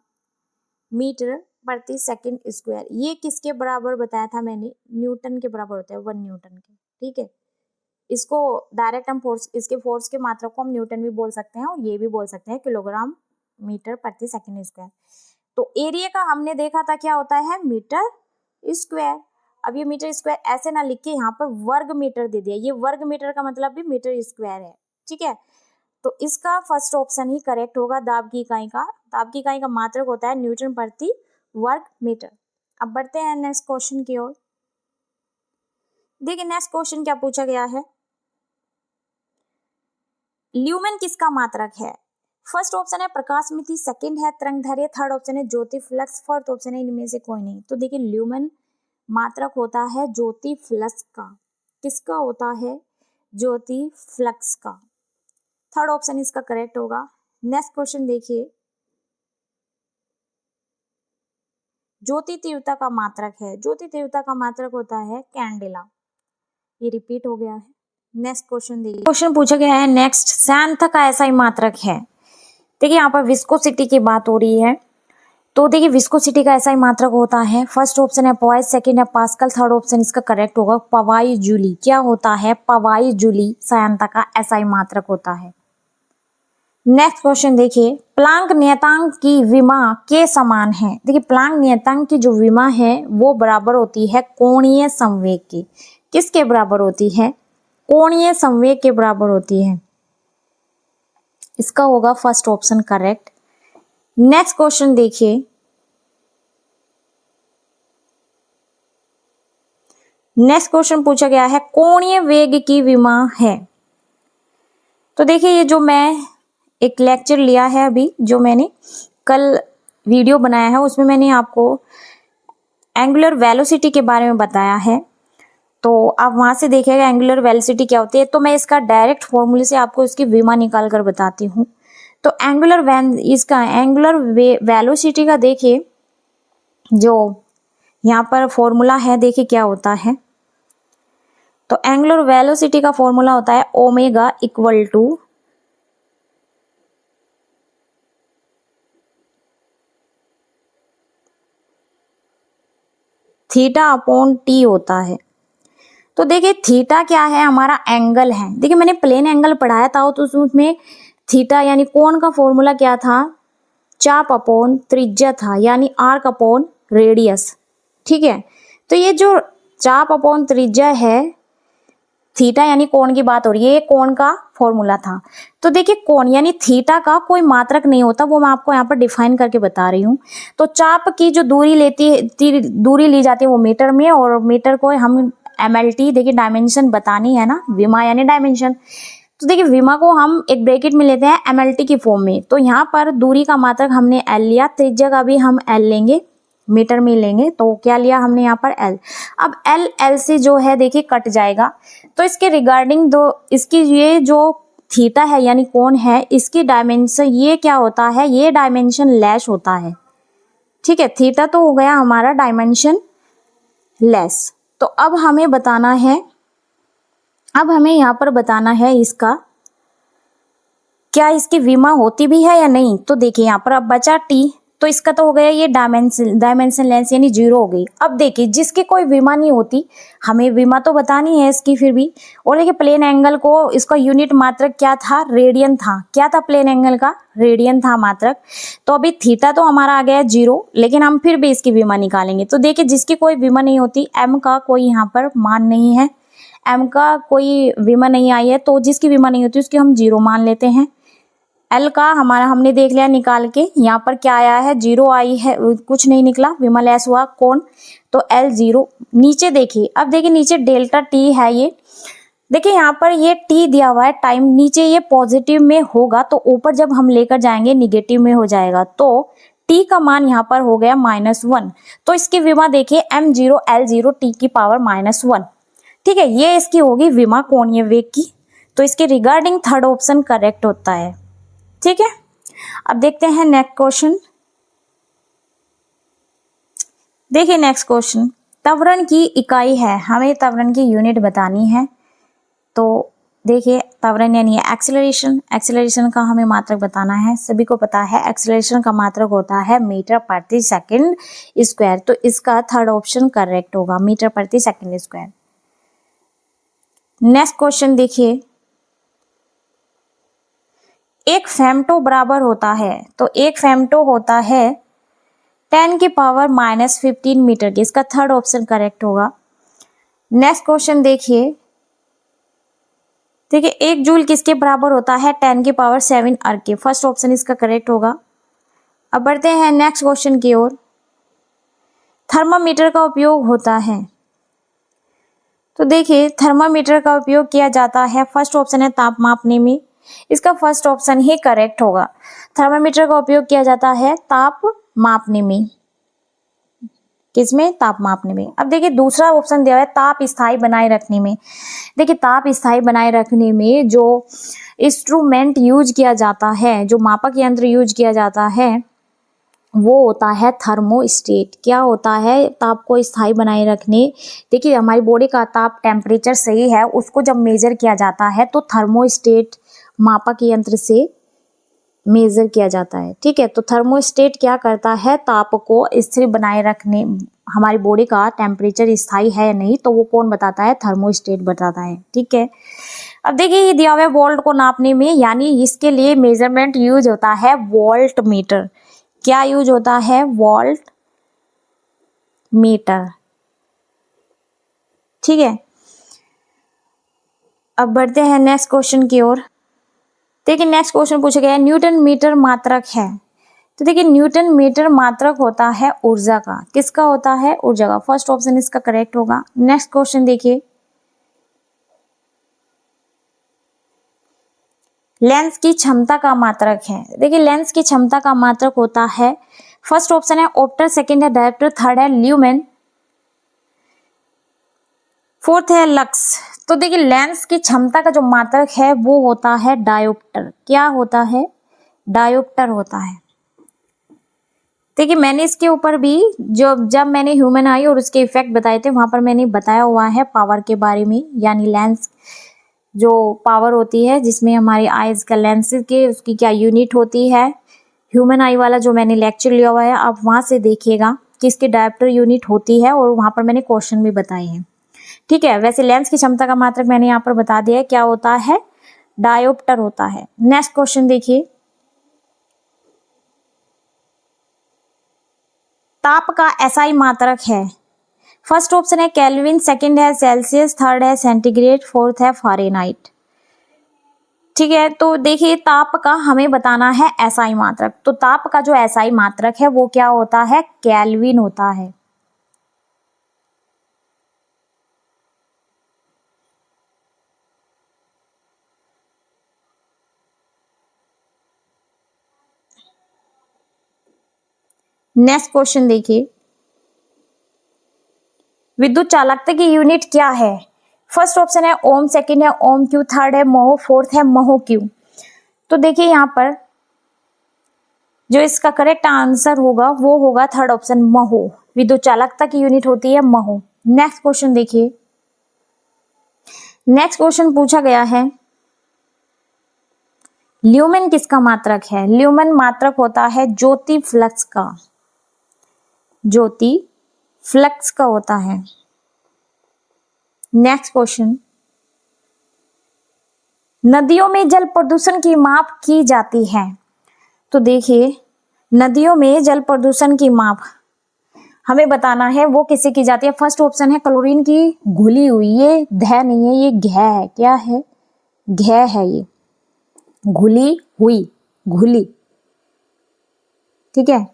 मीटर प्रति सेकंड स्क्वायर, ये किसके बराबर बताया था मैंने, न्यूटन के बराबर होता है, 1 न्यूटन के। ठीक है, इसको डायरेक्ट हम फोर्स, इसके फोर्स के मात्रक को हम न्यूटन भी बोल सकते हैं और ये भी बोल सकते हैं किलोग्राम मीटर प्रति सेकंड स्क्वायर। तो एरिया का हमने देखा था क्या होता है, मीटर स्क्वायर। अब ये मीटर स्क्वायर ऐसे ना लिख के यहाँ पर वर्ग मीटर दे दिया, ये वर्ग मीटर का मतलब भी मीटर स्क्वायर है। ठीक है, तो इसका फर्स्ट ऑप्शन ही करेक्ट होगा। दाब की इकाई का मात्रक होता है न्यूटन प्रति वर्ग मीटर। अब बढ़ते हैं नेक्स्ट क्वेश्चन की ओर। देखिए नेक्स्ट क्वेश्चन क्या पूछा गया है, ल्यूमेन किसका मात्रक है। फर्स्ट ऑप्शन है प्रकाश मिति, सेकंड है तरंगदैर्घ्य, थर्ड ऑप्शन है ज्योति फ्लक्स, फोर्थ ऑप्शन है इनमें से कोई नहीं। तो देखिए ल्यूमेन मात्रक होता है ज्योति फ्लक्स का। किसका होता है, ज्योति फ्लक्स का। थर्ड ऑप्शन इसका करेक्ट होगा। नेक्स्ट क्वेश्चन देखिए, ज्योति तीव्रता का मात्रक है। ज्योति तीव्रता का मात्रक होता है कैंडेला। ये रिपीट हो गया है। नेक्स्ट क्वेश्चन देखिए, क्वेश्चन पूछा गया है नेक्स्ट, श्यानता का ऐसा ही मात्रक है। देखिए यहाँ पर विस्कोसिटी की बात हो रही है, तो देखिए विस्कोसिटी का ऐसा ही मात्रक होता है। फर्स्ट ऑप्शन है पॉइस, सेकंड है पास्कल, थर्ड ऑप्शन इसका करेक्ट होगा पवाई जूली। क्या होता है? पवाई जूली श्यानता का ऐसा ही मात्रक होता है। नेक्स्ट क्वेश्चन देखिए, प्लांक नियतांक की विमा के समान है। देखिए प्लांक नियतांक की जो विमा है वो बराबर होती है कोणीय संवेग की। किसके बराबर होती है? कोणीय संवेग के बराबर होती है। इसका होगा first option correct. Next question देखिए, नेक्स्ट क्वेश्चन पूछा गया है कोणीय वेग की विमा है। तो देखिए ये जो मैं एक लेक्चर लिया है अभी, जो मैंने कल वीडियो बनाया है, उसमें मैंने आपको एंगुलर वेलोसिटी के बारे में बताया है, तो आप वहां से देखिएगा एंगुलर वेलोसिटी क्या होती है। तो मैं इसका डायरेक्ट फॉर्मूले से आपको इसकी विमा निकाल कर बताती हूँ। तो इसका एंगुलर वेलोसिटी का देखिए जो यहाँ पर फॉर्मूला है, देखिए क्या होता है। तो एंगुलर वेलोसिटी का फॉर्मूला होता है omega equal to theta upon T होता है। तो देखिए थीटा क्या है? हमारा एंगल है। देखिए मैंने प्लेन एंगल पढ़ाया था तो उसमें थीटा यानी कोण का फॉर्मूला क्या था? चाप अपॉन त्रिज्या था, यानी आर्क अपॉन रेडियस। ठीक है, तो ये जो चाप अपॉन त्रिज्या है, थीटा यानी कोण की बात हो रही है, ये कोण का फॉर्मूला था। तो देखिए कोण यानी थीटा का कोई मात्रक नहीं होता, वो मैं आपको यहाँ पर डिफाइन करके बता रही हूँ। तो चाप की जो दूरी ली जाती है वो मीटर में, और मीटर को हम MLT, देखिए डायमेंशन बतानी है ना, विमा यानी डायमेंशन। तो देखिए विमा को हम एक ब्रैकेट में लेते हैं MLT की फॉर्म में। तो यहाँ पर दूरी का मात्रक हमने L लिया, त्रिज्या का भी हम L लेंगे, मीटर में लेंगे। तो क्या लिया हमने यहाँ पर L। अब L से जो है देखिए कट जाएगा। तो इसके रिगार्डिंग इसकी ये जो थीटा है यानी कोण है, इसकी डायमेंशन ये क्या होता है? ये डायमेंशन लेस होता है। ठीक है, थीटा तो हो गया हमारा डायमेंशन लेस। तो अब हमें बताना है, अब हमें यहाँ पर बताना है इसका क्या इसकी विमा होती भी है या नहीं। तो देखिए यहाँ पर अब बचा T, तो इसका तो हो गया ये डायमेंशन लेंस यानी 0 हो गई। अब देखिए जिसकी कोई विमा नहीं होती, हमें विमा तो बतानी है इसकी फिर भी। और देखिए प्लेन एंगल को इसका यूनिट मात्रक क्या था? रेडियन था। क्या था प्लेन एंगल का? रेडियन था मात्रक। तो अभी थीटा तो हमारा आ गया 0, लेकिन हम फिर भी इसकी विमा निकालेंगे। तो देखिए जिसकी कोई विमा नहीं होती, M का कोई यहाँ पर मान नहीं है, M का कोई विमा नहीं आई है, तो जिसकी विमा नहीं होती उसकी हम 0 मान लेते हैं। L का हमारा हमने देख लिया निकाल के, यहाँ पर क्या आया है? 0 आई है, कुछ नहीं निकला, विमा लेस हुआ कोण, तो L 0। नीचे देखिए, अब देखिए नीचे डेल्टा T है, ये देखिए यहाँ पर ये T दिया हुआ है टाइम, नीचे ये पॉजिटिव में होगा तो ऊपर जब हम लेकर जाएंगे निगेटिव में हो जाएगा। तो T का मान यहाँ पर हो गया -1। तो इसकी विमा देखिए M0 L0 T की पावर -1। ठीक है, ये इसकी होगी विमा कोणीय वेग की। तो इसके रिगार्डिंग थर्ड ऑप्शन करेक्ट होता है। ठीक है, अब देखते हैं नेक्स्ट क्वेश्चन। देखिए नेक्स्ट क्वेश्चन, त्वरण की इकाई है, हमें त्वरण की यूनिट बतानी है। तो देखिए त्वरण यानी एक्सेलरेशन, एक्सेलरेशन का हमें मात्रक बताना है। सभी को पता है एक्सेलरेशन का मात्रक होता है मीटर प्रति सेकंड स्क्वायर। तो इसका थर्ड ऑप्शन करेक्ट होगा, मीटर प्रति सेकंड स्क्वायर। नेक्स्ट क्वेश्चन देखिए, एक फेमटो बराबर होता है, तो एक फेमटो होता है 10 की पावर -15 मीटर की। इसका थर्ड ऑप्शन करेक्ट होगा। नेक्स्ट क्वेश्चन देखिए, देखिए 1 जूल किसके बराबर होता है? 10 की पावर 7 अर्ग के। फर्स्ट ऑप्शन इसका करेक्ट होगा। अब बढ़ते हैं नेक्स्ट क्वेश्चन की ओर। थर्मामीटर का उपयोग होता है, तो देखिए थर्मामीटर का उपयोग किया जाता है, फर्स्ट ऑप्शन है ताप मापने में। इसका फर्स्ट ऑप्शन ही करेक्ट होगा। थर्मामीटर का उपयोग किया जाता है ताप मापने में। किसमें? ताप मापने में। अब देखिए दूसरा ऑप्शन दिया है ताप स्थायी बनाए रखने में। देखिए ताप स्थायी बनाए रखने में जो इंस्ट्रूमेंट यूज किया जाता है, जो मापक यंत्र यूज किया जाता है वो होता है थर्मोस्टेट। क्या होता है? ताप को स्थायी बनाए रखने, देखिए हमारी बॉडी का ताप टेम्परेचर सही है, उसको जब मेजर किया जाता है तो थर्मोस्टेट मापक यंत्र से मेजर किया जाता है। ठीक है, तो थर्मोस्टेट क्या करता है? ताप को स्थिर बनाए रखने, हमारी बॉडी का टेम्परेचर स्थायी है या नहीं तो वो कौन बताता है? थर्मोस्टेट बताता है। ठीक है, अब देखिए ये दिया हुआ है वोल्ट को नापने में, यानी इसके लिए मेजरमेंट यूज होता है वोल्ट मीटर। क्या यूज होता है? Volt meter. ठीक है, अब बढ़ते हैं नेक्स्ट क्वेश्चन की ओर। देखिए नेक्स्ट क्वेश्चन पूछा गया है न्यूटन मीटर मात्रक है। तो देखिए न्यूटन मीटर मात्रक होता है ऊर्जा का। किसका होता है? ऊर्जा का। फर्स्ट ऑप्शन इसका करेक्ट होगा। नेक्स्ट क्वेश्चन देखिए, लेंस की क्षमता का मात्रक है। देखिए लेंस की क्षमता का मात्रक होता है, फर्स्ट ऑप्शन है ऑप्टर, सेकंड है डायप्टर, थर्ड है ल्यूमेन, फोर्थ है लक्स। तो देखिए लेंस की क्षमता का जो मात्रक है वो होता है डायोप्टर। क्या होता है? डायोप्टर होता है। देखिए मैंने इसके ऊपर भी जब मैंने ह्यूमन आई और उसके इफेक्ट बताए थे वहां पर मैंने बताया हुआ है पावर के बारे में, यानी लेंस जो पावर होती है जिसमें हमारी आईज का लेंस के उसकी क्या यूनिट होती है। ह्यूमन आई वाला जो मैंने लेक्चर लिया हुआ है आप वहां से देखिएगा कि इसकी डायप्टर यूनिट होती है और वहां पर मैंने क्वेश्चन भी बताए हैं। ठीक है, वैसे लेंस की क्षमता का मात्रक मैंने यहाँ पर बता दिया है, क्या होता है? डायोप्टर होता है। नेक्स्ट क्वेश्चन देखिए, ताप का एसआई मात्रक है। फर्स्ट ऑप्शन है केल्विन, सेकंड है सेल्सियस, थर्ड है सेंटीग्रेड, फोर्थ है फ़ारेनहाइट। ठीक है, तो देखिए ताप का हमें बताना है एसआई मात्रक। तो ताप का जो एसआई मात्रक है वो क्या होता है? केल्विन होता है। नेक्स्ट क्वेश्चन देखिए, विद्युत चालकता की यूनिट क्या है? फर्स्ट ऑप्शन है ओम, सेकंड है ओम क्यू, थर्ड है मोह, फोर्थ है मोह क्यू। तो देखिए यहाँ पर जो इसका करेक्ट आंसर होगा वो होगा थर्ड ऑप्शन महो। विद्युत चालकता की यूनिट होती है महो। नेक्स्ट क्वेश्चन देखिए, नेक्स्ट क्वेश्चन पूछा गया है ल्यूमेन किसका मात्रक है? ल्यूमेन मात्रक होता है ज्योति फ्लक्स का। ज्योति फ्लक्स का होता है। नेक्स्ट क्वेश्चन, नदियों में जल प्रदूषण की माप की जाती है। तो देखिए नदियों में जल प्रदूषण की माप हमें बताना है वो किससे की जाती है। फर्स्ट ऑप्शन है क्लोरीन की घुली हुई, ये ध नहीं है, ये घ है। क्या है? घ है, ये घुली हुई, घुली। ठीक है,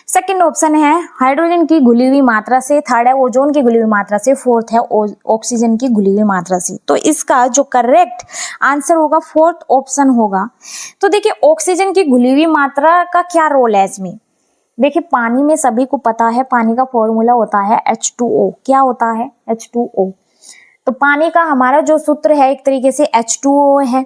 सेकंड ऑप्शन है हाइड्रोजन की घुली हुई मात्रा से, थर्ड है ओजोन की घुली हुई मात्रा से, फोर्थ है ऑक्सीजन की घुली हुई मात्रा से। तो इसका जो करेक्ट आंसर होगा फोर्थ ऑप्शन होगा। तो देखिए ऑक्सीजन की घुली हुई मात्रा का क्या रोल है इसमें? देखिए पानी में सभी को पता है पानी का फॉर्मूला होता है H2O। क्या होता है? H2O। तो पानी का हमारा जो सूत्र है एक तरीके से H2O है।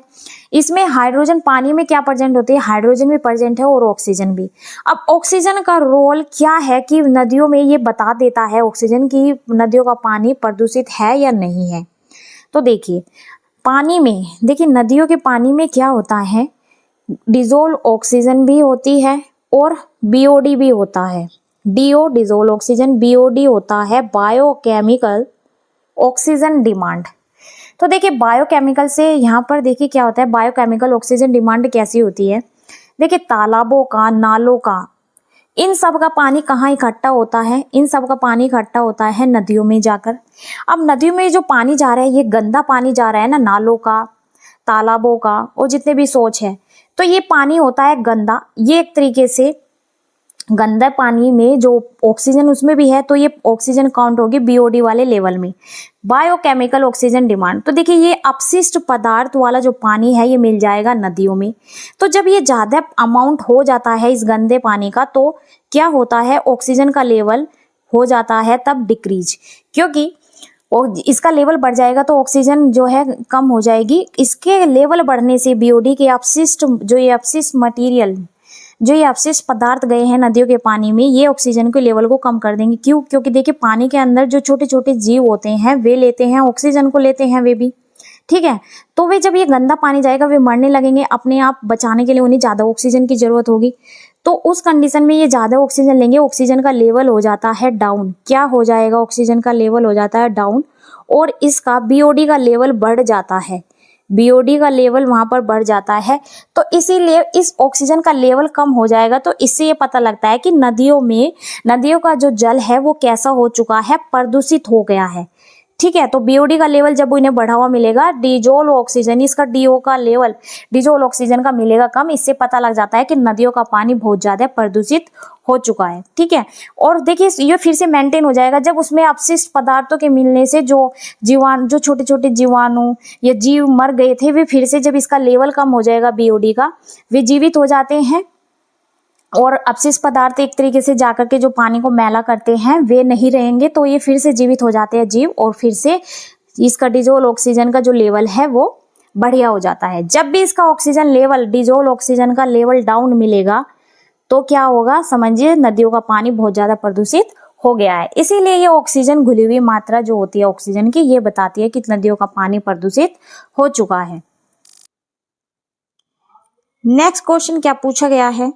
इसमें हाइड्रोजन, पानी में क्या प्रेजेंट होती है? हाइड्रोजन भी प्रेजेंट है और ऑक्सीजन भी। अब ऑक्सीजन का रोल क्या है कि नदियों में ये बता देता है ऑक्सीजन की नदियों का पानी प्रदूषित है या नहीं है। तो देखिए पानी में, देखिए नदियों के पानी में क्या होता है? डिजोल्व ऑक्सीजन भी होती है और बीओडी भी होता है। डीओ डिजोल्व ऑक्सीजन, बीओडी होता है बायोकेमिकल ऑक्सीजन डिमांड। तो देखिए बायोकेमिकल से यहाँ पर देखिए क्या होता है, बायोकेमिकल ऑक्सीजन डिमांड कैसी होती है। देखिए तालाबों का, नालों का, इन सब का पानी कहाँ इकट्ठा होता है? इन सब का पानी इकट्ठा होता है नदियों में जाकर। अब नदियों में जो पानी जा रहा है ये गंदा पानी जा रहा है ना, नालों का, तालाबों का और जितने भी सोच है, तो ये पानी होता है गंदा। ये एक तरीके से गंदा पानी में जो ऑक्सीजन उसमें भी है, तो ये ऑक्सीजन काउंट होगी बीओडी वाले लेवल में, बायोकेमिकल ऑक्सीजन डिमांड। तो देखिए ये अपशिष्ट पदार्थ वाला जो पानी है ये मिल जाएगा नदियों में। तो जब ये ज़्यादा अमाउंट हो जाता है इस गंदे पानी का, तो क्या होता है, ऑक्सीजन का लेवल हो जाता है तब डिक्रीज, क्योंकि और इसका लेवल बढ़ जाएगा तो ऑक्सीजन जो है कम हो जाएगी। इसके लेवल बढ़ने से बीओडी के अपशिष्ट जो ये अपशिष्ट पदार्थ गए हैं नदियों के पानी में, ये ऑक्सीजन के लेवल को कम कर देंगे। क्यों? क्योंकि देखिए पानी के अंदर जो छोटे छोटे जीव होते हैं वे लेते हैं ऑक्सीजन को, लेते हैं वे भी, ठीक है। तो वे जब ये गंदा पानी जाएगा वे मरने लगेंगे, अपने आप बचाने के लिए उन्हें ज़्यादा ऑक्सीजन की जरूरत होगी। तो उस कंडीशन में ये ज़्यादा ऑक्सीजन लेंगे, ऑक्सीजन का लेवल हो जाता है डाउन। क्या हो जाएगा? ऑक्सीजन का लेवल हो जाता है डाउन, और इसका बीओडी का लेवल बढ़ जाता है, बीओडी का लेवल वहां पर बढ़ जाता है। तो इसीलिए इस ऑक्सीजन का लेवल कम हो जाएगा। तो इससे ये पता लगता है कि नदियों का जो जल है वो कैसा हो चुका है, प्रदूषित हो गया है, ठीक है। तो बीओडी का लेवल जब इन्हें बढ़ावा मिलेगा, डिजोल ऑक्सीजन, इसका डीओ का लेवल डिजोल ऑक्सीजन का मिलेगा कम, इससे पता लग जाता है कि नदियों का पानी बहुत ज्यादा प्रदूषित हो चुका है, ठीक है। और देखिए ये फिर से मेंटेन हो जाएगा जब उसमें अपशिष्ट पदार्थों के मिलने से जो छोटे छोटे जीवाणु या जीव मर गए थे, वे फिर से जब इसका लेवल कम हो जाएगा बीओडी का, वे जीवित हो जाते हैं। और अपशिष्ट पदार्थ एक तरीके से जाकर के जो पानी को मैला करते हैं वे नहीं रहेंगे, तो ये फिर से जीवित हो जाते हैं जीव, और फिर से इसका डिजोल ऑक्सीजन का जो लेवल है वो बढ़िया हो जाता है। जब भी इसका ऑक्सीजन लेवल, डिजोल ऑक्सीजन का लेवल डाउन मिलेगा, तो क्या होगा, समझिए नदियों का पानी बहुत ज्यादा प्रदूषित हो गया है। इसीलिए ये ऑक्सीजन घुली हुई मात्रा जो होती है ऑक्सीजन की, ये बताती है कि नदियों का पानी प्रदूषित हो चुका है। नेक्स्ट क्वेश्चन क्या पूछा गया है,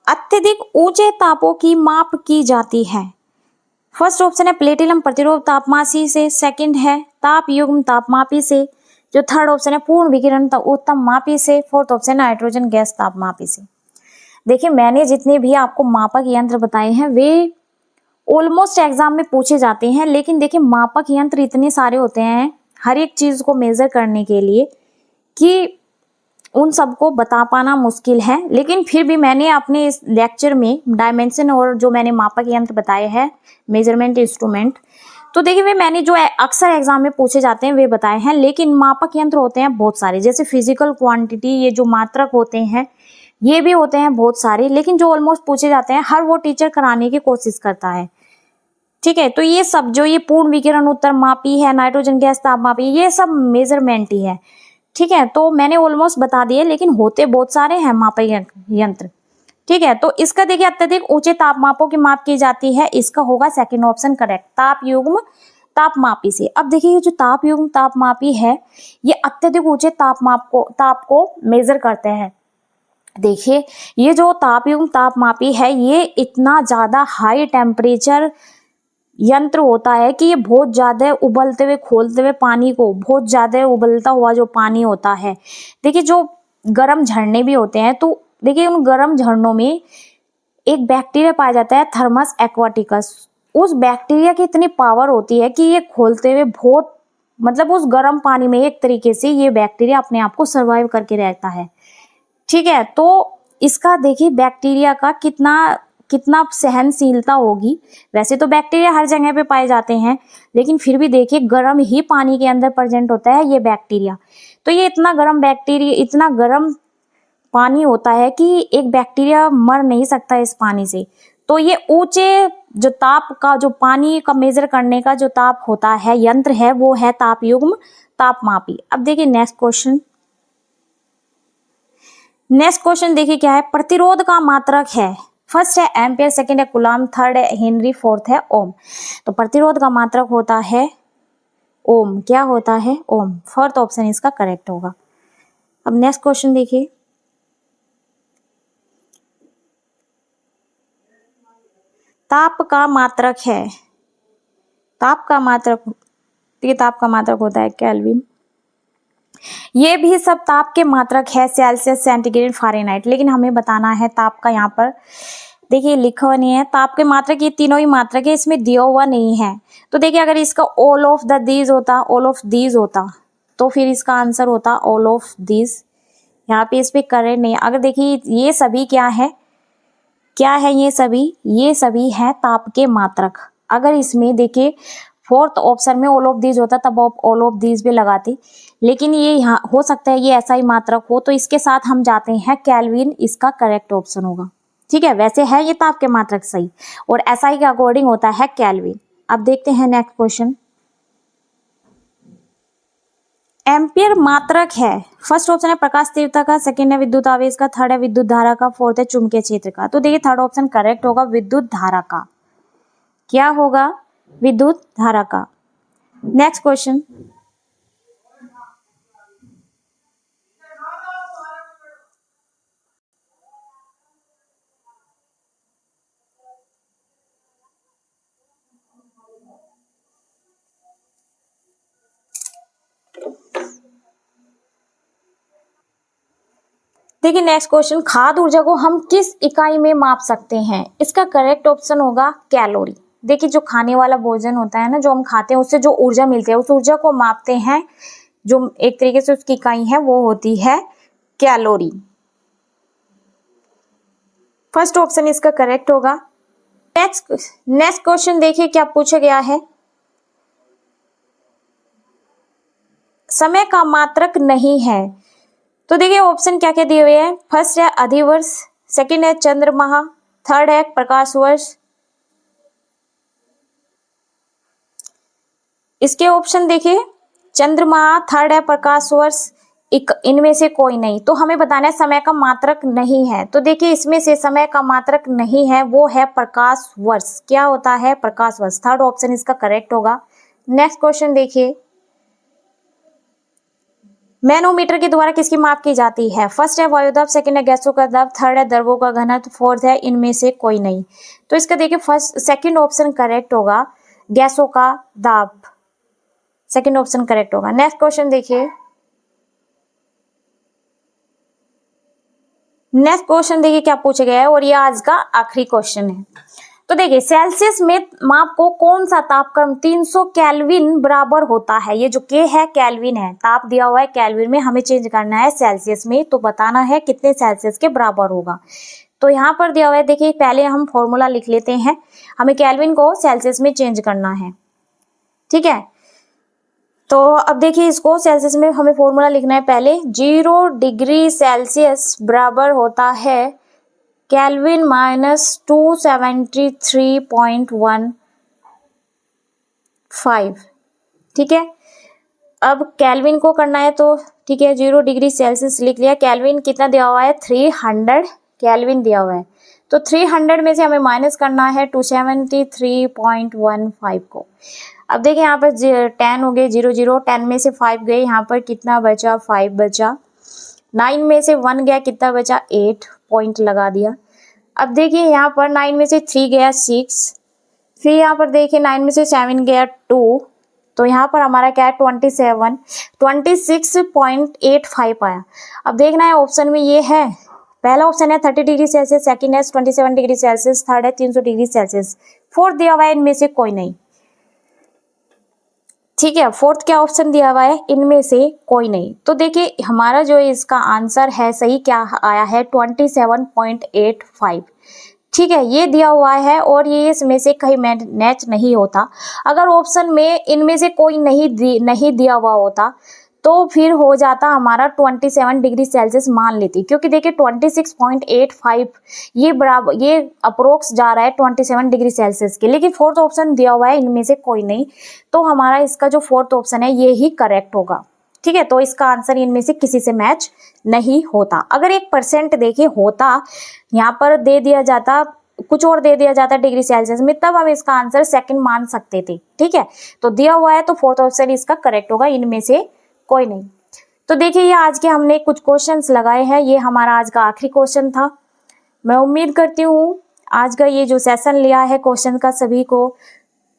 अत्यधिक ऊंचे तापों की माप की जाती है। फर्स्ट ऑप्शन है प्लेटिनम प्रतिरोध तापमापी से, सेकंड है ताप युग्म तापमापी से, जो थर्ड ऑप्शन है पूर्ण विकिरण उत्तम मापी से, फोर्थ ऑप्शन नाइट्रोजन गैस तापमापी से। देखिए मैंने जितने भी आपको मापक यंत्र बताए हैं वे ऑलमोस्ट एग्जाम में पूछे जाते हैं, लेकिन देखिए मापक यंत्र इतने सारे होते हैं हर एक चीज को मेजर करने के लिए कि उन सबको बता पाना मुश्किल है। लेकिन फिर भी मैंने अपने इस लेक्चर में डायमेंशन और जो मैंने मापक यंत्र बताए हैं, मेजरमेंट इंस्ट्रूमेंट, तो देखिए वे मैंने जो अक्सर एग्जाम में पूछे जाते हैं वे बताए हैं। लेकिन मापक यंत्र होते हैं बहुत सारे, जैसे फिजिकल क्वांटिटी, ये जो मात्रक होते हैं ये भी होते हैं बहुत सारे, लेकिन जो ऑलमोस्ट पूछे जाते हैं हर वो टीचर कराने की कोशिश करता है, ठीक है। तो ये सब जो ये पूर्ण विकिरण उत्तर मापी है, नाइट्रोजन गैस तापमापी, ये सब मेजरमेंट ही है, ठीक है। तो मैंने ऑलमोस्ट बता दिए, लेकिन होते बहुत सारे हैं मापक यंत्र, ठीक है। तो इसका देखिए अत्यधिक ऊंचे तापमापों की माप की जाती है, इसका होगा सेकंड ऑप्शन करेक्ट, ताप युग्म तापमापी से। अब देखिए ये जो ताप युग्म तापमापी है ये अत्यधिक ऊंचे ताप को मेजर करते हैं। देखिए ये जो ताप युग्म तापमापी है ये इतना ज्यादा हाई टेम्परेचर यंत्र होता है कि ये बहुत ज्यादा उबलते हुए खोलते हुए पानी को, बहुत ज्यादा उबलता हुआ जो पानी होता है, देखिए जो गर्म झरने भी होते हैं, तो देखिए उन गर्म झरनों में एक बैक्टीरिया पाया जाता है थर्मस एक्वाटिकस। उस बैक्टीरिया की इतनी पावर होती है कि ये खोलते हुए बहुत, मतलब उस गर्म पानी में एक तरीके से ये बैक्टीरिया अपने आप को सर्वाइव करके रहता है, ठीक है। तो इसका देखिए बैक्टीरिया का कितना सहनशीलता होगी। वैसे तो बैक्टीरिया हर जगह पे पाए जाते हैं, लेकिन फिर भी देखिए गर्म ही पानी के अंदर प्रेजेंट होता है ये बैक्टीरिया। तो ये इतना गर्म पानी होता है कि एक बैक्टीरिया मर नहीं सकता इस पानी से। तो ये ऊंचे जो ताप का, जो पानी का मेजर करने का जो ताप होता है यंत्र है, वो है ताप युग्म तापमापी। अब देखिए नेक्स्ट क्वेश्चन देखिए क्या है, प्रतिरोध का मात्रक है। फर्स्ट है एम्पियर, सेकंड है कूलम, थर्ड है हेनरी, फोर्थ है ओम। तो प्रतिरोध का मात्रक होता है ओम। क्या होता है? ओम। फोर्थ ऑप्शन इसका करेक्ट होगा। अब नेक्स्ट क्वेश्चन देखिए, ताप का मात्रक है। ताप का मात्रक होता है केल्विन। ये भी सब ताप के मात्रक है, सेल्सियस, सेंटीग्रेड, फारेनहाइट, लेकिन हमें बताना है ताप का। यहाँ पर देखिए लिखा हुआ नहीं है ताप के मात्रक, ये तीनों ही मात्रक है, इसमें दिया हुआ नहीं है। तो देखिए अगर इसका ऑल ऑफ दीज होता तो फिर इसका आंसर होता ऑल ऑफ दीज। यहाँ पे इस पे करेक्ट नहीं है। अगर देखिए ये सभी क्या है, क्या है ये सभी है ताप के मात्रक। अगर इसमें देखिए फोर्थ ऑप्शन में ऑल ऑफ दीज होता तब आप ऑल ऑफ दीज भी लगाते, लेकिन ये यहाँ हो सकता है ये ऐसा ही मात्रक हो, तो इसके साथ हम जाते हैं केल्विन, इसका करेक्ट ऑप्शन होगा। ठीक है, वैसे है ये ताप के मात्रक सही, और एसआई के अकॉर्डिंग होता है केल्विन। अब देखते हैं नेक्स्ट क्वेश्चन। एम्पियर मात्रक है, फर्स्ट ऑप्शन है प्रकाश तीव्रता का, सेकंड है विद्युत आवेश का, थर्ड है विद्युत धारा का, फोर्थ है चुंबकीय क्षेत्र का। तो देखिए थर्ड ऑप्शन करेक्ट होगा, विद्युत धारा का। क्या होगा? विद्युत धारा का। Next question. देखिए नेक्स्ट क्वेश्चन, खाद्य ऊर्जा को हम किस इकाई में माप सकते हैं? इसका करेक्ट ऑप्शन होगा कैलोरी। देखिए जो खाने वाला भोजन होता है ना, जो हम खाते हैं उससे जो ऊर्जा मिलती है उस ऊर्जा को मापते हैं, जो एक तरीके से उसकी इकाई है वो होती है कैलोरी। फर्स्ट ऑप्शन इसका करेक्ट होगा। नेक्स्ट क्वेश्चन देखिए क्या पूछा गया है। समय का मात्रक नहीं है, तो देखिए ऑप्शन क्या क्या दिए हुए हैं। फर्स्ट है अधिवर्ष, सेकंड है चंद्रमाह, थर्ड है प्रकाश वर्ष। इसके ऑप्शन देखिए चंद्रमाह, थर्ड है प्रकाश वर्ष, इनमें से कोई नहीं। तो हमें बताना है समय का मात्रक नहीं है, तो देखिए इसमें से समय का मात्रक नहीं है वो है प्रकाश वर्ष। क्या होता है? प्रकाश वर्ष। थर्ड ऑप्शन इसका करेक्ट होगा। नेक्स्ट क्वेश्चन देखिए, मैनोमीटर के द्वारा किसकी माप की जाती है? फर्स्ट है वायुदाब, सेकंड है गैसों का दाब, थर्ड है द्रवों का घनत्व, फोर्थ है इनमें से कोई नहीं। तो इसका देखिए सेकंड ऑप्शन करेक्ट होगा, गैसों का दाब। सेकंड ऑप्शन करेक्ट होगा। नेक्स्ट क्वेश्चन देखिए, नेक्स्ट क्वेश्चन देखिए क्या पूछा गया है, और ये आज का आखिरी क्वेश्चन है। तो देखिए सेल्सियस में माप को कौन सा तापक्रम 300 केल्विन बराबर होता है? ये जो के है केल्विन है, ताप दिया हुआ है केल्विन में, हमें चेंज करना है सेल्सियस में, तो बताना है कितने सेल्सियस के बराबर होगा। तो यहाँ पर दिया हुआ है, देखिए पहले हम फॉर्मूला लिख लेते हैं, हमें केल्विन को सेल्सियस में चेंज करना है। ठीक है, तो अब देखिए इसको सेल्सियस में हमें फॉर्मूला लिखना है। पहले 0 डिग्री सेल्सियस बराबर होता है केल्विन माइनस 273.15। ठीक है, अब केल्विन को करना है, तो ठीक है 0 डिग्री सेल्सियस लिख लिया। केल्विन कितना दिया हुआ है? 300 केल्विन दिया हुआ है, तो 300 में से हमें माइनस करना है 273.15 को। अब देखिए यहाँ पर 10 हो गए, 0 10 में से 5 गए, यहाँ पर कितना बचा? 5 बचा। 9 में से 1 गया, कितना बचा? 8 पॉइंट लगा दिया। अब देखिए यहाँ पर 9 में से 3 गया 6, फिर यहाँ पर देखिए 9 में से 7 गया 2, तो यहाँ पर हमारा क्या है? 26.85 आया। अब देखना है ऑप्शन में ये है, पहला ऑप्शन है 30 डिग्री सेल्सियस, सेकंड है 27 डिग्री सेल्सियस, थर्ड है 300 डिग्री सेल्सियस, फोर्थ दिया हुआ है इनमें से कोई नहीं। ठीक है, फोर्थ क्या ऑप्शन दिया हुआ है? इनमें से कोई नहीं। तो देखिए हमारा जो इसका आंसर है सही क्या आया है? 27.85। ठीक है, ये दिया हुआ है, और ये इसमें से कहीं मैच नहीं होता। अगर ऑप्शन में इनमें से कोई नहीं दिया हुआ होता तो फिर हो जाता हमारा 27 डिग्री सेल्सियस मान लेती, क्योंकि देखिए 26.85 ये अप्रोक्स जा रहा है 27 डिग्री सेल्सियस के, लेकिन फोर्थ ऑप्शन दिया हुआ है इनमें से कोई नहीं, तो हमारा इसका जो फोर्थ ऑप्शन है ये ही करेक्ट होगा। ठीक है, तो इसका आंसर इनमें से किसी से मैच नहीं होता। अगर 1% देखिए होता, यहाँ पर दे दिया जाता, कुछ और दे दिया जाता डिग्री सेल्सियस में, तब हम इसका आंसर सेकंड मान सकते थे। ठीक है, तो दिया हुआ है तो फोर्थ ऑप्शन इसका करेक्ट होगा, इनमें से कोई नहीं। तो देखिए ये आज के हमने कुछ क्वेश्चंस लगाए हैं, ये हमारा आज का आखिरी क्वेश्चन था। मैं उम्मीद करती हूँ आज का ये जो सेशन लिया है क्वेश्चन का सभी को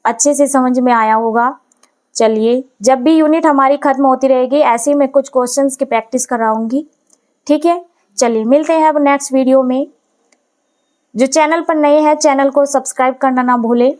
अच्छे से समझ में आया होगा। चलिए जब भी यूनिट हमारी खत्म होती रहेगी ऐसे ही मैं कुछ क्वेश्चंस की प्रैक्टिस कराऊंगी। ठीक है, चलिए मिलते हैं अब नेक्स्ट वीडियो में। जो चैनल पर नए हैं चैनल को सब्सक्राइब करना ना भूलें।